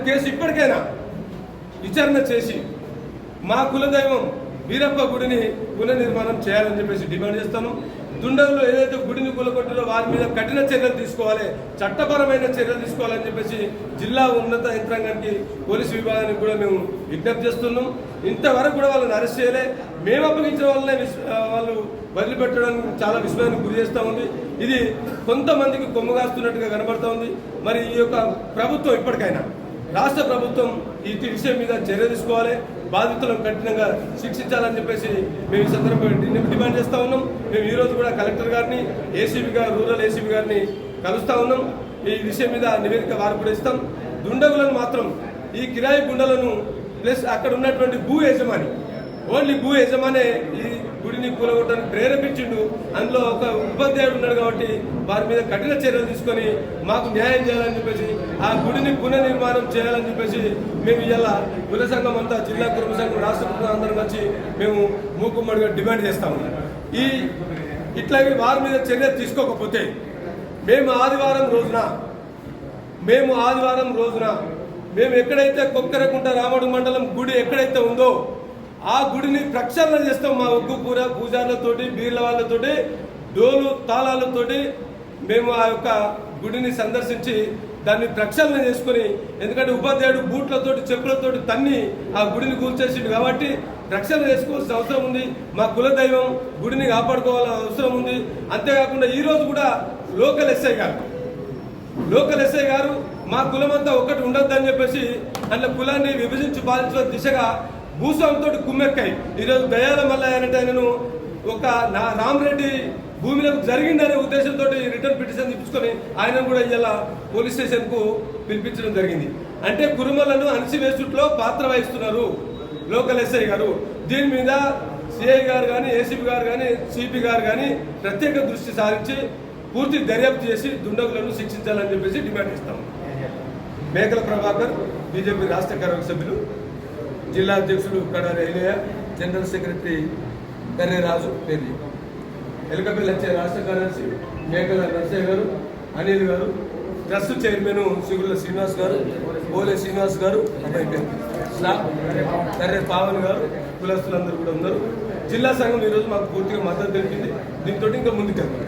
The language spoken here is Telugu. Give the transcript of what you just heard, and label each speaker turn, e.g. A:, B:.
A: కేసు ఇప్పటికైనా విచారణ చేసి మా కులదైవం వీరప్ప గుడిని పునర్నిర్మాణం చేయాలని చెప్పేసి డిమాండ్ చేస్తాను. దుండగులు ఏదైతే గుడిని కూలగొట్టారో వారి మీద కఠిన చర్యలు తీసుకోవాలి, చట్టపరమైన చర్యలు తీసుకోవాలని చెప్పేసి జిల్లా ఉన్నత యంత్రాంగానికి పోలీసు విభాగానికి కూడా మేము విజ్ఞప్తి చేస్తున్నాం. ఇంతవరకు కూడా వాళ్ళని అరెస్ట్ చేయలే. మేము అప్పగించిన వాళ్ళనే వాళ్ళు వదిలిపెట్టడానికి చాలా విస్మయానికి గురి చేస్తూ ఉంది. ఇది కొంతమందికి కొమ్ముగాస్తున్నట్టుగా కనబడుతూ ఉంది. మరి ఈ యొక్క ప్రభుత్వం ఇప్పటికైనా రాష్ట్ర ప్రభుత్వం ఈ విషయం మీద చర్య తీసుకోవాలి, బాధితులను కఠినంగా శిక్షించాలని చెప్పేసి మేము ఈ సందర్భంగా డిమాండ్ చేస్తూ ఉన్నాం. మేము ఈరోజు కూడా కలెక్టర్ గారిని, ఏసీబీ గారు, రూరల్ ఏసీబీ గారిని కలుస్తూ ఉన్నాం. ఈ విషయం మీద నివేదిక వారు కూడా ఇస్తాం. దుండగులను మాత్రం ఈ కిరాయి గుండలను ప్లస్ అక్కడ ఉన్నటువంటి భూ యజమాని, ఓన్లీ భూ యజమానే ఈ గుడిని కూలగొట్టడానికి ప్రేరేపించిండు. అందులో ఒక ఉపాధ్యాయుడు ఉన్నాడు కాబట్టి వారి మీద కఠిన చర్యలు తీసుకొని మాకు న్యాయం చేయాలని చెప్పేసి, ఆ గుడిని పునర్నిర్మాణం చేయాలని చెప్పేసి మేము ఇవాళ కుల సంఘం అంతా, జిల్లా కుటుంబ సంఘం, రాష్ట్ర కుటుంబం అందరం వచ్చి మేము మూకుమ్మడిగా డిమాండ్ చేస్తాము. ఇట్లాగే వారి మీద చర్య తీసుకోకపోతే మేము ఆదివారం రోజున మేము ఎక్కడైతే కొక్కరకుంట రామడు మండలం గుడి ఎక్కడైతే ఉందో ఆ గుడిని ప్రక్షాళన చేస్తాం. మా ఒగ్గు పూజార్లతోటి, బీర్ల వాళ్ళతోటి, డోలు తాళాలతోటి మేము ఆ యొక్క గుడిని సందర్శించి దాన్ని ప్రక్షాళన చేసుకొని, ఎందుకంటే ఉపాధ్యాయుడు బూట్లతోటి, చెప్పులతోటి తన్ని ఆ గుడిని కూల్చేసిండు కాబట్టి ప్రక్షాళన చేసుకోవాల్సిన అవసరం ఉంది. మా కులదైవం గుడిని కాపాడుకోవాల్సిన అవసరం ఉంది. అంతేకాకుండా ఈరోజు కూడా లోకల్ ఎస్ఐ గారు మా కులమంతా ఒక్కటి ఉండొద్దని చెప్పేసి అట్లా కులాన్ని విభజించి పాలించడం దిశగా భూస్వామితో కుమ్మెక్కాయి. ఈరోజు దయాల మల్లయ్య అనేట ఆయనను ఒక రామరెడ్డి భూమిలకు జరిగిందనే ఉద్దేశంతో రిటర్న్ పిటిషన్ తెప్పించుకొని ఆయన కూడా ఇలా పోలీస్ స్టేషన్కు పిలిపించడం జరిగింది. అంటే కురుమలను అణిచివేసుట్లో పాత్ర వహిస్తున్నారు లోకల్ ఎస్ఐ గారు. దీని మీద సిఐ గారు కానీ, ఏసీపీ గారు కానీ, సిపి గారు కానీ ప్రత్యేక దృష్టి సారించి పూర్తి దర్యాప్తు చేసి దుండగులను శిక్షించాలని చెప్పేసి డిమాండ్ చేస్తాము. మేకల ప్రభాకర్, బీజేపీ రాష్ట్ర కార్యవర్గ సభ్యులు, జిల్లా అధ్యక్షుడు కడారి ఐలయ్య, జనరల్ సెక్రటరీ కర్రే రాజు, పేరు ఎలకపల్లి వచ్చే రాష్ట్ర కార్యదర్శి మేకల నరసయ్య గారు, అనిల్ గారు, ట్రస్ట్ చైర్మన్ సిగుళ్ళ శ్రీనివాస్ గారు, బోలే శ్రీనివాస్ గారు, కర్రే పావన్ గారు, కులస్తులందరూ కూడా ఉన్నారు. జిల్లా సంఘం ఈరోజు మాకు పూర్తిగా మద్దతు తెలిపింది. దీంతో ఇంకా ముందుకెళ్తాం.